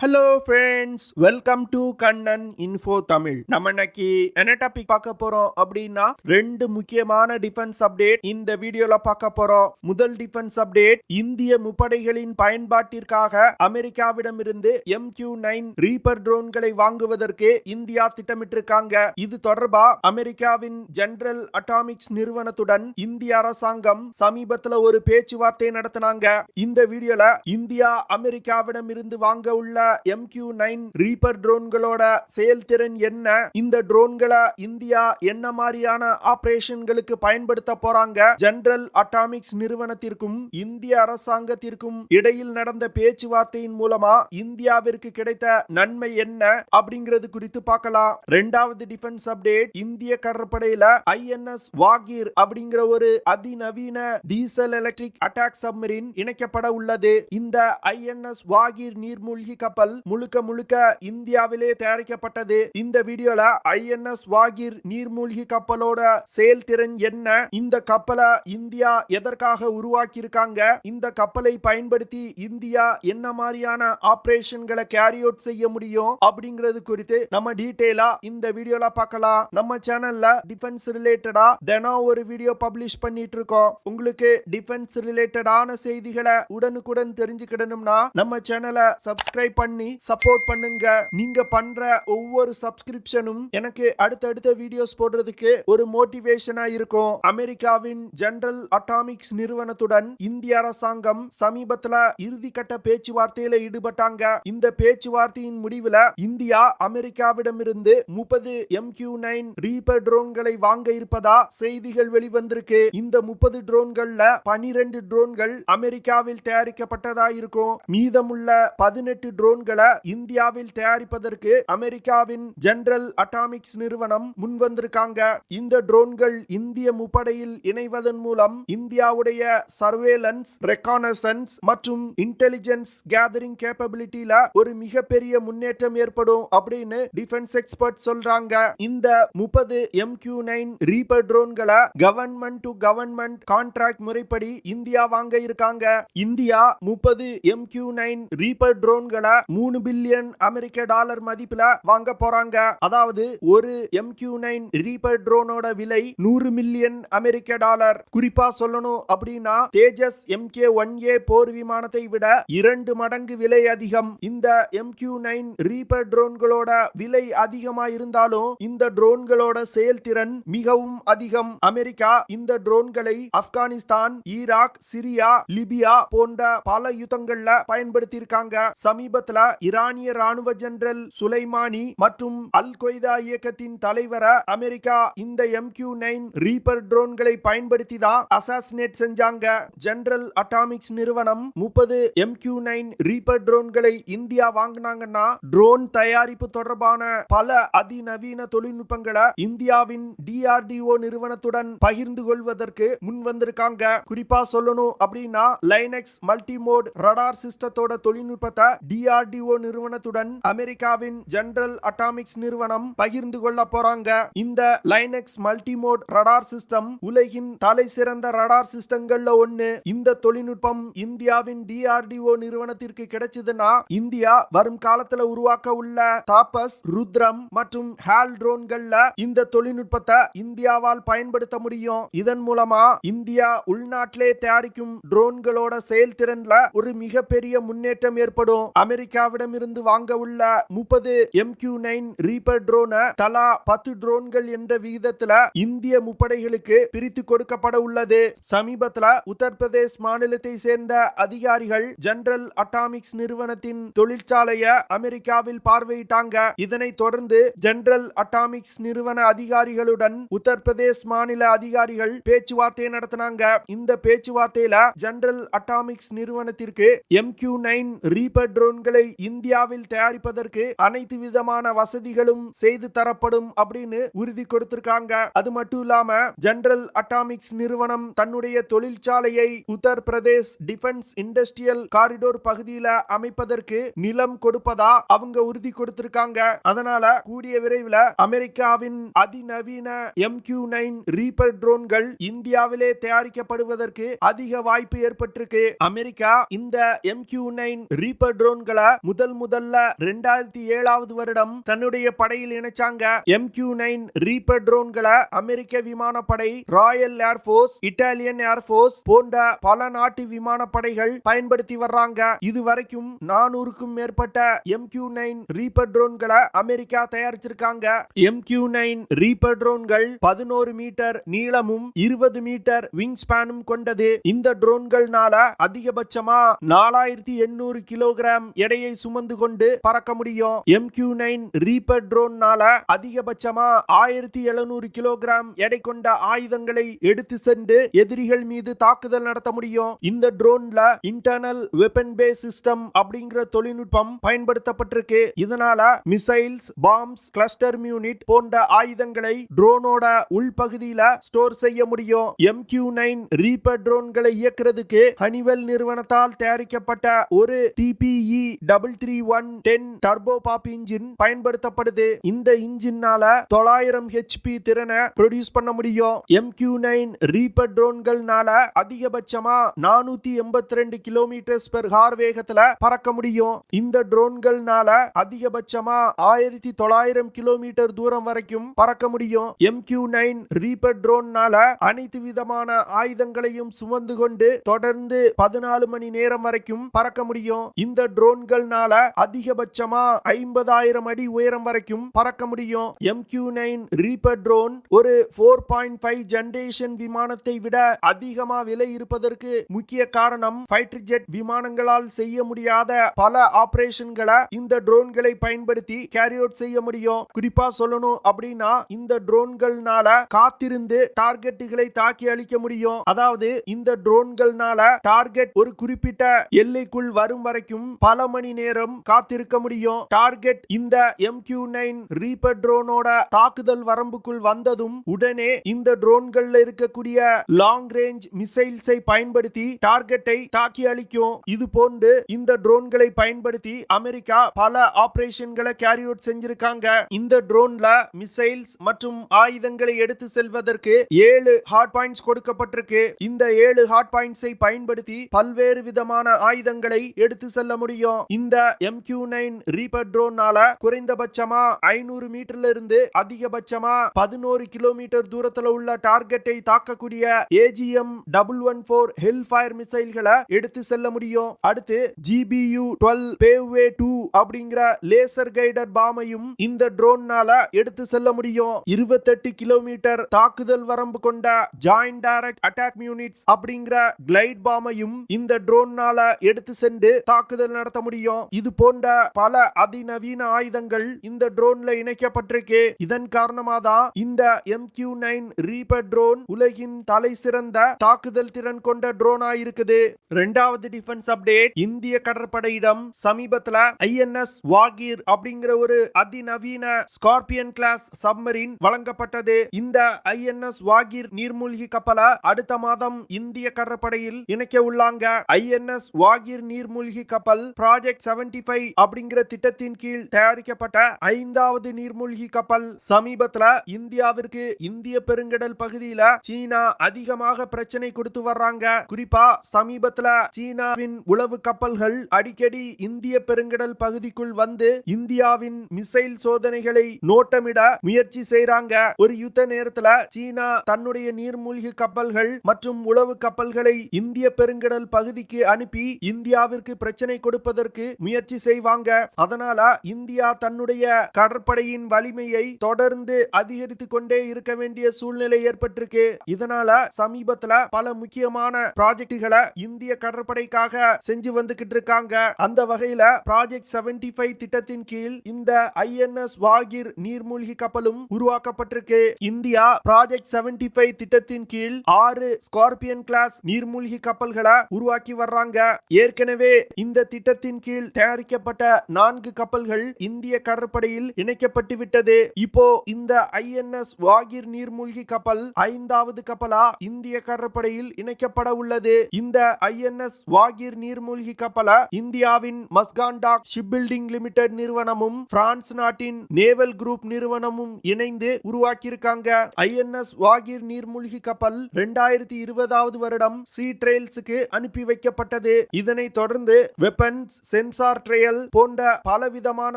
Hello friends, welcome to Kannan info Tamil. நம்ம இன்னைக்கு என்ன டாபிக் பார்க்க போறோம் அப்படின்னா, ரெண்டு முக்கியமான டிஃபென்ஸ் அப்டேட் இந்த வீடியோல பார்க்க போறோம். முதல் டிஃபென்ஸ் அப்டேட், இந்திய முப்படைகளின் பயன்பாட்டிற்காக அமெரிக்காவிடமிருந்து MQ-9 ரீப்பர் ட்ரோன்களை வாங்குவதற்கு இந்தியா திட்டமிட்டிருக்காங்க. இது தொடர்பா அமெரிக்காவின் ஜெனரல் அட்டாமிக்ஸ் நிறுவனத்துடன் இந்திய அரசாங்கம் சமீபத்துல ஒரு பேச்சுவார்த்தை நடத்தினாங்க. இந்த வீடியோல இந்தியா அமெரிக்காவிடமிருந்து வாங்க உள்ள MQ-9 ரீப்பர் ட்ரோன்களோட செயல்திறன் என்ன, இந்த ட்ரோன்களை இந்தியா என்ன மாதிரியான ஆபரேஷன்களுக்கு பயன்படுத்த போறாங்க, ஜெனரல் அட்டாமிக்ஸ் நிறுவனத்திற்கும் இந்திய அரசாங்கத்திற்கும் இடையில் நடந்த பேச்சுவார்த்தையின் மூலமா இந்தியாவிற்கு கிடைத்த நன்மை என்ன அப்படிங்கிறது குறித்து பார்க்கலாம். இரண்டாவது டிஃபென்ஸ் அப்டேட், இந்திய கடற்படையில INS வாகிர் அப்படிங்கிற ஒரு அதிநவீன டீசல் எலக்ட்ரிக் அட்டாக் சப்மரீன் இணைக்கப்பட உள்ளது. இந்த INS வாகிர் நீர்மூழ்கி கப்பல் முழுக்க இந்தியாவிலே தயாரிக்கப்பட்டது. இந்த வீடியோல INS வாகிர் நீர்மூழ்கி கப்பலோட செயல்திறன் என்ன, இந்த கப்பலை இந்தியா எதற்காக உருவாக்கி இருக்காங்க, இந்த கப்பலை பயன்படுத்தி இந்தியா என்ன மாதிரியான ஆபரேஷன்களை கேரி அவுட் செய்ய முடியும் அப்படிங்கிறது குறித்து நம்ம டீடைலா இந்த வீடியோல பார்க்கலாம். நம்ம சேனல்ல டிஃபென்ஸ் ரிலேட்டடா தினம் ஒரு வீடியோ பப்ளிஷ் பண்ணிட்டு இருக்கோம். உங்களுக்கு டிஃபென்ஸ் ரிலேட்டடான செய்திகளை உடனுக்குடன் தெரிஞ்சுக்கிடணும்னா நம்ம சேனலை சப்ஸ்கிரைப் பண்ணி சப்போர்ட் பண்ணுங்க. நீங்க பண்ற ஒவ்வொரு சப்ஸ்கிரிப்ஷனும் எனக்கு அடுத்தடுத்த வீடியோஸ் போடுறதுக்கு ஒரு மோட்டிவேஷனா இருக்கும். அமெரிக்காவின் ஜெனரல் அட்டாமிக்ஸ் நிறுவனத்துடன் இந்திய அரசாங்கம் சமீபத்துல இறுதிக்கட்ட பேச்சுவார்த்தையில ஈடுபட்டாங்க. இந்த பேச்சுவார்த்தையின் முடிவுல இந்தியா அமெரிக்காவிடமிருந்து 30 MQ-9 ரீப்பர் ட்ரோன்களை வாங்க இருப்பதா செய்திகள் வெளிவந்திருக்கு. இந்த 30 ட்ரோன்கள்ல 12 ட்ரோன்கள் அமெரிக்காவில் தயாரிக்கப்பட்டதா இருக்கும். மீதமுள்ள 18 ட்ரோன்களை இந்தியாவில் தயாரிப்பதற்கு அமெரிக்காவின் ஜெனரல் அட்டாமிக்ஸ் நிறுவனம் முன்வந்திருக்காங்க. இந்த ட்ரோன்கள் இந்திய முப்படையில் இணைவதன் மூலம் இந்தியாவுடைய சர்வேலன்ஸ், ரெகானசன்ஸ் மற்றும் இன்டெலிஜென்ஸ் கேதரிங் கேப்பபிலிட்டில ஒரு மிகப்பெரிய முன்னேற்றம் ஏற்படும் அப்படின்னு டிஃபென்ஸ் எக்ஸ்பர்ட் சொல்றாங்க. இந்த 30 MQ-9 ரீப்பர் ட்ரோன்களை கவர்மெண்ட் டு கவர்மெண்ட் கான்ட்ராக்ட் முறைப்படி இந்தியா வாங்க இருக்காங்க. இந்தியா 30 MQ-9 ரீப்பர் ட்ரோன்களை $3 பில்லியன் அமெரிக்க டாலர் மதிப்புல வாங்க போறாங்க. அதாவது ஒரு MQ-9 ரீப்பர் ட்ரோனோட விலை 100 மில்லியன் அமெரிக்க டாலர். குறிப்பா சொல்லணும் அப்படின்னா தேஜஸ் MK-1A போர் விமானத்தை விட 2 மடங்கு விலை அதிகம். இந்த MQ-9 ரீப்பர் ட்ரோன்களோட விலை அதிகமா இருந்தாலும் இந்த ட்ரோன்களோட செயல்திறன் மிகவும் அதிகம். அமெரிக்கா இந்த ட்ரோன்களை ஆப்கானிஸ்தான், ஈராக், சிரியா, லிபியா போன்ற பல யுத்தங்கள்ல பயன்படுத்தி இருக்காங்க. சமீபத்துல ஈரானிய ராணுவ ஜெனரல் சுலைமானி மற்றும் அல் கொய்தா இயக்கத்தின் தலைவரை அமெரிக்கா இந்த MQ-9 ரீப்பர் ட்ரோன்களை பயன்படுத்தி தான் அசாசினேட் செஞ்சாங்க. ஜெனரல் அட்டாமிக்ஸ் நிறுவனம் 30 MQ-9 ரீப்பர் ட்ரோன்களை இந்தியா வாங்கினாங்கன்னா ட்ரோன் தயாரிப்பு தொடர்பான பல அதிநவீன தொழில்நுட்பங்களை இந்தியாவின் DRDO நிறுவனத்துடன் பகிர்ந்து கொள்வதற்கு முன் வந்திருக்காங்க. குறிப்பா சொல்லணும் அப்படின்னா லைனக்ஸ் மல்டிமோட் ரடார் சிஸ்டத்தோட தொழில்நுட்பத்தை DRDO நிறுவனத்துடன் அமெரிக்காவின் ஜெனரல் அட்டாமிக்ஸ் நிறுவனம் பகிர்ந்து கொள்ள போறாங்க. இந்த லைனக்ஸ் மல்டிமோட் ரடார் சிஸ்டம் உலகின் தலை சிறந்த ரடார் சிஸ்டங்கள்ல ஒன்னு. இந்த தொழில்நுட்பம் இந்தியாவின் DRDO நிறுவனத்திற்கு கிடைச்சதுன்னா இந்தியா வரும் காலத்துல உருவாக்க உள்ள தாபஸ், ருத்ரம் மற்றும் ஹால் ட்ரோன்கள்ல இந்த தொழில்நுட்பத்தை இந்தியாவால் பயன்படுத்த முடியும். இதன் மூலமா இந்தியா உள்நாட்டிலே தயாரிக்கும் ட்ரோன்களோட செயல்திறன்ல ஒரு மிகப்பெரிய முன்னேற்றம் ஏற்படும். அமெரிக்காவிடம் இருந்து வாங்க உள்ள 30 MQ-9 ரீப்பர் ட்ரோனை தலா 10 ட்ரோன்கள் என்ற விகிதத்துல இந்திய முப்படைகளுக்கு பிரித்து கொடுக்கப்பட உள்ளது. சமீபத்துல உத்தரப்பிரதேஷ் மாநிலத்தை சேர்ந்த அதிகாரிகள் ஜெனரல் அட்டாமிக்ஸ் நிறுவனத்தின் தொழிற்சாலையை அமெரிக்காவில் பார்வையிட்டாங்க. இதனைத் தொடர்ந்து ஜெனரல் அட்டாமிக்ஸ் நிறுவன அதிகாரிகளுடன் உத்தரப்பிரதேஷ் மாநில அதிகாரிகள் பேச்சுவார்த்தை நடத்தினாங்க. இந்த பேச்சுவார்த்தையில ஜெனரல் அட்டாமிக்ஸ் நிறுவனத்திற்கு MQ-9 ரீப்பர் ட்ரோன்களை இந்தியாவில் தயாரிப்பதற்கு அனைத்து விதமான வசதிகளும் செய்து தரப்படும் அப்படின்னு உறுதி கொடுத்திருக்காங்க. அது மட்டும் இல்லாம ஜெனரல் அட்டாமிக்ஸ் நிறுவனம் தன்னுடைய தொழிற்சாலையை உத்தரப்பிரதேஷ் டிஃபென்ஸ் இண்டஸ்ட்ரியல் காரிடோர் பகுதியில அமைப்பதற்கு நிலம் கொடுப்பதா அவங்க உறுதி கொடுத்திருக்காங்க. அதனால கூடிய விரைவில் அமெரிக்காவின் அதிநவீன MQ-9 ரீப்பர் ட்ரோன்கள் இந்தியாவிலே தயாரிக்கப்படுவதற்கு அதிக வாய்ப்பு ஏற்பட்டிருக்கு. அமெரிக்கா இந்த MQ-9 ரீப்பர் ட்ரோன்களை முதல் முதல்ல 2007வது வருடம் தன்னுடைய படையில் இணைச்சாங்க. MQ-9 ரீப்பர் ட்ரோன்களை அமெரிக்க விமானப்படை, ராயல் ஏர்போர்ஸ், இட்டாலியன் ஏர்போர்ஸ் போன்ற பல நாட்டு விமானப்படைகள் பயன்படுத்தி வர்றாங்க. இதுவரைக்கும் 400க்கும் மேற்பட்ட MQ-9 ரீப்பர் ட்ரோன்களை அமெரிக்கா தயாரிச்சிருக்காங்க. MQ-9 ரீப்பர் ட்ரோன்கள் 11 மீட்டர் நீளமும் 20 மீட்டர் விங் ஸ்பேனும் கொண்டது. இந்த ட்ரோன்கள்னால அதிகபட்சமா 4800 கிலோகிராம் எடையை சுமந்து கொண்டு பறக்க முடியும். MQ-9 ரீப்பர் ட்ரோன்னால அதிகபட்சமா 1700 கிலோகிராம் எடை கொண்ட ஆயுதங்களை எடுத்து சென்று எதிரிகள் மீது தாக்குதல் நடத்த முடியும். இந்த ட்ரோன்ல இன்டர்னல் வெப்பன் பேஸ் சிஸ்டம் அப்படிங்கிற தொழில்நுட்பம் பயன்படுத்தப்பட்டிருக்கு. இதனால மிசைல்ஸ், பாம்ஸ், கிளஸ்டர் யூனிட் போன்ற ஆயுதங்களை ட்ரோனோட உள்பகுதியில ஸ்டோர் செய்ய முடியும். MQ-9 ரீப்பர் ட்ரோன்களை இயக்குறதுக்கு ஹனிவெல் நிறுவனத்தால் தயாரிக்கப்பட்ட ஒரு TPE 33110 டர்போ பாப் இன்ஜின் பயன்படுத்தப்படுது. இந்த இன்ஜினால 900 HP திறனை ப்ரொடியூஸ் பண்ண முடியும். MQ-9 ரீப்பர் ட்ரோன்கள்னால அதிகபட்சமா 482 km/h வேகத்துல பறக்க முடியும். இந்த ட்ரோன்கள்னால அதிகபட்சமா 1900 கிலோமீட்டர் தூரம் வரைக்கும் பறக்க முடியும். MQ-9 ரீப்பர் ட்ரோன்னால அனைத்து விதமான ஆயுதங்களையும் சுமந்து கொண்டு தொடர்ந்து 14 மணி நேரம் வரைக்கும் பறக்க முடியும். இந்த ட்ரோன்கள்னால அதிகபட்சமா 50,000 அடி உயரம் வரைக்கும் பறக்க முடியும். MQ-9 ரீப்பர் ட்ரோன் ஒரு 4.5 ஜெனரேஷன் விமானத்தை விட அதிகமா விலை இருப்பதற்கு முக்கிய காரணம் ஃபைட்டர் ஜெட் விமானங்களால் செய்ய முடியாத பல ஆபரேஷன்களை இந்த ட்ரோன்களை பயன்படுத்தி கேரி அவுட் செய்ய முடியும். குறிப்பா சொல்லணும் அப்படின்னா இந்த ட்ரோன்கள்னால காத்திருந்து டார்கெட்டுகளை தாக்கி அழிக்க முடியும். அதாவது இந்த ட்ரோன்கள்னால டார்கெட் ஒரு குறிப்பிட்ட எல்லைக்குள் வரும் வரைக்கும் பல மணி நேரம் காத்திருக்க முடியும். டார்கெட் இந்த MQ-9 ரீப்பர் ட்ரோனோட தாக்குதல் வரம்புக்குள் வந்ததும் உடனே இந்த ட்ரோன்கள்ல இருக்கக்கூடிய லாங் ரேஞ்ச் மிசைல்ஸை பயன்படுத்தி டார்கெட்டை தாக்கி அழிக்கும். இது போன்று இந்த ட்ரோன்களை பயன்படுத்தி அமெரிக்கா பல ஆபரேஷன்களை கேரி அவுட் செஞ்சிருக்காங்க. இந்த ட்ரோன்ல மிசைல்ஸ் மற்றும் ஆயுதங்களை எடுத்து செல்வதற்கு 7 ஹார்ட் பாயிண்ட்ஸ் கொடுக்கப்பட்டிருக்கு. இந்த 7 ஹார்ட் பாயிண்ட்ஸை பயன்படுத்தி பல்வேறு விதமான ஆயுதங்களை எடுத்து செல்ல முடியும். இந்த MQ-9 ரீப்பர் ட்ரோனால குறைந்தபட்சமா 500 மீட்டர்ல இருந்து அதிகபட்சமா 11 கிலோமீட்டர் தூரத்துல உள்ள டார்கெட்டை தாக்கக்கூடிய AGM-114 ஹெல்ஃபயர் மிசைல்களை எடுத்து செல்ல முடியும். அடுத்து GBU-12 பேவ்வே 2 அப்படிங்கிற லேசர் கைடட் பாமையும் இந்த ட்ரோன்னால எடுத்து செல்ல முடியும். 28 கிலோமீட்டர் தாக்குதல் வரம்பு கொண்ட ஜாயிண்ட் டைரக்ட் அட்டாக் யூனிட்ஸ் அப்படிங்கிற கிளைட் பாமையும் இந்த ட்ரோன்னால எடுத்து சென்று தாக்குதல் நடத்த முடியும். இது போன்ற பல அதிநவீன ஆயுதங்கள் இந்த ட்ரோன்ல இணைக்கப்பட்டிருக்கு. இதன் காரணமாக தான் இந்த MQ-9 ரீப்பர் ட்ரோன் உலகின் தலை சிறந்த தாக்குதல் திறன் கொண்ட ட்ரோனா இருக்குது. இரண்டாவது டிஃபென்ஸ் அப்டேட், இந்திய கடற்படையிடம் சமீபத்துல INS வாகீர் அப்படிங்கிற ஒரு அதிநவீன ஸ்கார்பியன் கிளாஸ் சப்மரீன் வழங்கப்பட்டது. இந்த INS வாகீர் நீர்மூழ்கி கப்பலை அடுத்த மாதம் இந்திய கடற்படையில் இணைக்க உள்ளாங்க. INS வாகீர் நீர்மூழ்கி கப்பல் ப்ராஜெக்ட் 75 அப்படிங்கிற திட்டத்தின் கீழ் தயாரிக்கப்பட்ட 5வது நீர்மூழ்கி கப்பல். சமீபத்துல இந்தியாவிற்கு இந்திய பெருங்கடல் பகுதியில சீனா அதிகமாக பிரச்சனை கொடுத்து வர்றாங்க. குறிப்பா சமீபத்துல சீனாவின் உளவு கப்பல்கள் அடிக்கடி இந்திய பெருங்கடல் பகுதிக்குள் வந்து இந்தியாவின் மிசைல் சோதனைகளை நோட்டமிட முயற்சி செய்றாங்க. ஒரு யுத்த நேரத்துல சீனா தன்னுடைய நீர்மூழ்கி கப்பல்கள் மற்றும் உளவு கப்பல்களை இந்திய பெருங்கடல் பகுதிக்கு அனுப்பி இந்தியாவிற்கு பிரச்சனை கொடுப்பதற்கு முயற்சி செய்வாங்க. அதனால இந்தியா தன்னுடைய கடற்படையின் வலிமையை தொடர்ந்து அதிகரித்துக் கொண்டே இருக்க வேண்டிய சூழ்நிலை ஏற்பட்டிருக்கு. இதனால சமீபத்துல பல முக்கியமான ப்ராஜெக்டுகளை இந்திய கடற்படைக்காக செஞ்சு வந்துகிட்டு இருக்காங்க. அந்த வகையில ப்ராஜெக்ட் 75 திட்டத்தின் கீழ் இந்த INS வாகீர் நீர்மூழ்கி கப்பலும் உருவாக்கப்பட்டிருக்கு. இந்தியா ப்ராஜெக்ட் 75 திட்டத்தின் கீழ் 6 ஸ்கார்பியன் கிளாஸ் நீர்மூழ்கி கப்பல்களை உருவாக்கி வர்றாங்க. ஏற்கனவே இந்த திட்டத்தின் கீழ் தயாரிக்கப்பட்ட 4 கப்பல்கள் இந்திய கடற்படையில் இணைக்கப்பட்டு விட்டது. இப்போ இந்த INS வாகீர் நீர்மூழ்கி கப்பல் 5வது கப்பலா இந்திய கடற்படையில் இணைக்கப்பட உள்ளது. இந்த INS வாகீர் நீர்மூழ்கி கப்பலை இந்தியாவின் மஸ்கான்டாக் ஷிப் பில்டிங் லிமிடெட் நிறுவனமும் பிரான்ஸ் நாட்டின் நேவல் குரூப் நிறுவனமும் இணைந்து உருவாக்கியிருக்காங்க. INS வாகீர் நீர்மூழ்கி கப்பல் 2020வது வருடம் சீ ட்ரையல்ஸுக்கு அனுப்பி வைக்கப்பட்டது. இதனை தொடர்ந்து வெப்பன்ஸ், சென்சார் சோலார் ட்ரையல் போன்ற பலவிதமான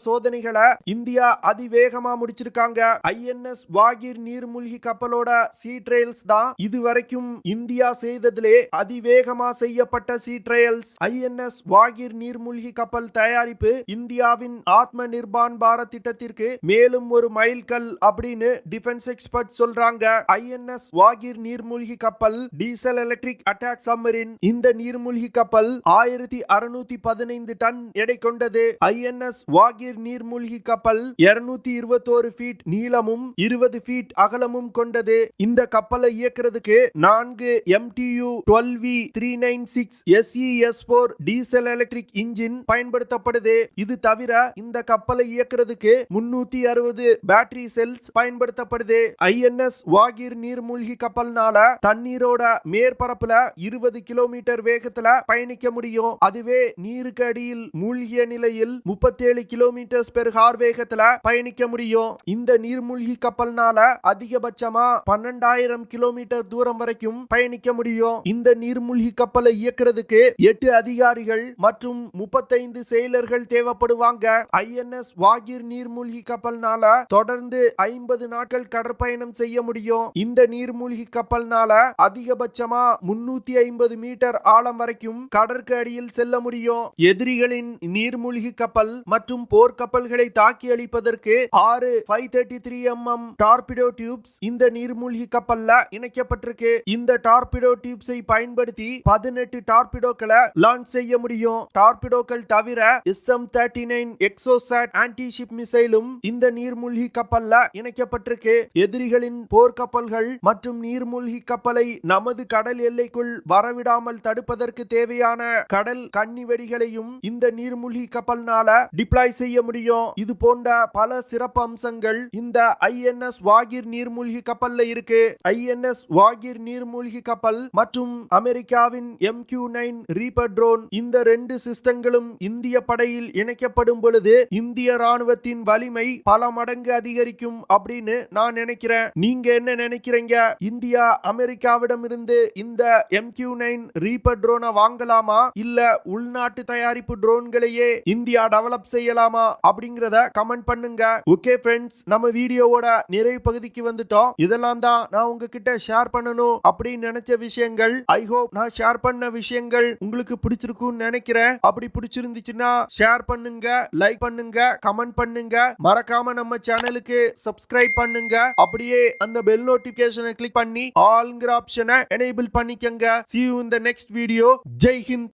சோதனைகளை இந்தியா அதிவேகமா முடிச்சிருக்காங்க. ஐஎன்எஸ் வாகிர் நீர்மூழ்கி கப்பலோட சீ ட்ரையல்ஸ் தான் இதுவரைக்கும் இந்தியா செய்ததிலே அதிவேகமா செய்யப்பட்ட சீ ட்ரையல்ஸ். ஐஎன்எஸ் வாகிர் நீர்மூழ்கி கப்பல் தயாரிப்பு இந்தியாவின் ஆத்ம நிர்பான் பாரத் திட்டத்திற்கு மேலும் ஒரு மைல்கல் அப்படின்னு டிஃபென்ஸ் எக்ஸ்பர்ட் சொல்றாங்க. ஐஎன்எஸ் வாகிர் நீர்மூழ்கி கப்பல் டீசல் எலக்ட்ரிக் அட்டாக் சப்மரின். இந்த நீர்மூழ்கி கப்பல் 1615 டன் எடை கொண்டது. ஐஎன்எஸ் வாகிர் நீர்மூழ்கி கப்பல் 221 ஃபீட் நீளமும் 20 ஃபீட் அகலமும் கொண்டது. இந்த கப்பலை இயக்குறதுக்கு 4 MTU-12V396 SES4 diesel electric engine பயன்படுத்தப்படுது. இது தவிர இந்த கப்பலை இயக்குறதுக்கு 360 பேட்டரி செல்ஸ் பயன்படுத்தப்படுது. ஐஎன்எஸ் வாகிர் நீர்மூழ்கி கப்பல்னால தண்ணீரோட மேற்பரப்புல 20 கிலோமீட்டர் வேகத்துல பயணிக்க முடியும். அதுவே நீருக்கு அடியில் மூழ்கிய நிலையில் 37 கிலோமீட்டர் பெர் ஹார் வேகத்துல பயணிக்க முடியும். இந்த நீர்மூழ்கி கப்பல்னால அதிகபட்சமா 12,000 கிலோமீட்டர் தூரம் வரைக்கும் பயணிக்க முடியும். இந்த நீர்மூழ்கி கப்பலை இயக்குறதுக்கு 8 அதிகாரிகள் மற்றும் 35 செயலர்கள் தேவைப்படுவாங்க. ஐஎன்எஸ் வாகிர் நீர்மூழ்கி கப்பல்னால தொடர்ந்து 50 நாட்கள் கடற்பயணம் செய்ய முடியும். இந்த நீர்மூழ்கி கப்பல்னால அதிகபட்சமா 350 மீட்டர் ஆழம் வரைக்கும் கடற்கு அடியில் செல்ல முடியும். எதிரிகளின் நீர்மூழ்கி கப்பல் மற்றும் போர் கப்பல்களை தாக்கி அழிப்பதற்கு 6 533mm டார்பிடோ டியூப்ஸ் இந்த நீர்மூழ்கி கப்பல்ல இணைக்கப்பட்டிருக்கு. இந்த டார்பிடோ டியூப்ஸை பயன்படுத்தி 18 டார்பிடோக்களை லான்ச் செய்ய முடியும். டார்பிடோக்கள் தவிர SM-39 எக்ஸோசாட் ஆன்டி-ஷிப் மிசைலும் இந்த நீர்மூழ்கி கப்பல்ல இணைக்கப்பட்டிருக்கு. எதிரிகளின் போர்க்கப்பல்கள் மற்றும் நீர்மூழ்கி கப்பலை நமது கடல் எல்லைக்குள் வரவிடாமல் தடுப்பதற்கு தேவையான கடல் கன்னி வெடிகளையும் இந்த நீர்மூழ்கி கப்பல்னால டிப்ளாய் செய்ய முடியும். இது போன்ற பல சிறப்பு அம்சங்கள் இந்த ஐஎன்எஸ் வாகிர் நீர்மூழ்கி கப்பல்ல இருக்கு. ஐஎன்எஸ் வாகிர் நீர்மூழ்கி கப்பல் மற்றும் அமெரிக்காவின் MQ-9 ரீப்பர் ட்ரோன் இந்த 2 சிஸ்டங்களும் இந்திய படையில் இணைக்கப்படும் பொழுது இந்திய ராணுவத்தின் வலிமை பல மடங்கு அதிகரிக்கும் அப்படின்னு நான் நினைக்கிறேன். நீங்க என்ன நினைக்கிறீங்க? இந்தியா அமெரிக்காவிடம் இருந்து இந்த MQ-9 ரீப்பர் ட்ரோனை வாங்கலாமா இல்ல உள்நாட்டு தயாரிப்பு ட்ரோன்களையே இந்தியா டெவலப் செய்யலாமா அப்படிங்கறத கமெண்ட் பண்ணுங்க. ஓகே ஃப்ரெண்ட்ஸ், நம்ம வீடியோவோட நிறைவு பகுதிக்கு வந்துட்டோம். இதெல்லாம் தான் நான் உங்ககிட்ட ஷேர் பண்ணணும் அப்படின்னு நினைச்ச விஷயங்கள். ஐ ஹோப் நான் ஷேர் பண்ண விஷயங்கள் உங்களுக்கு பிடிச்சிருக்கும்னு நினைக்கிறேன். அப்படி பிடிச்சிருந்துச்சுன்னா ஷேர் பண்ணுங்க, லைக் பண்ணுங்க, கமெண்ட் பண்ணுங்க. மறக்காம நம்ம சேனலுக்கு சப்ஸ்கிரைப் பண்ணுங்க. அப்படியே அந்த பெல் நோட்டிபிகேஷனை கிளிக் பண்ணி ஆல்ங்கிற ஆப்ஷனை எனேபிள் பண்ணிக்கங்க. See you in the next video. Jai Hind.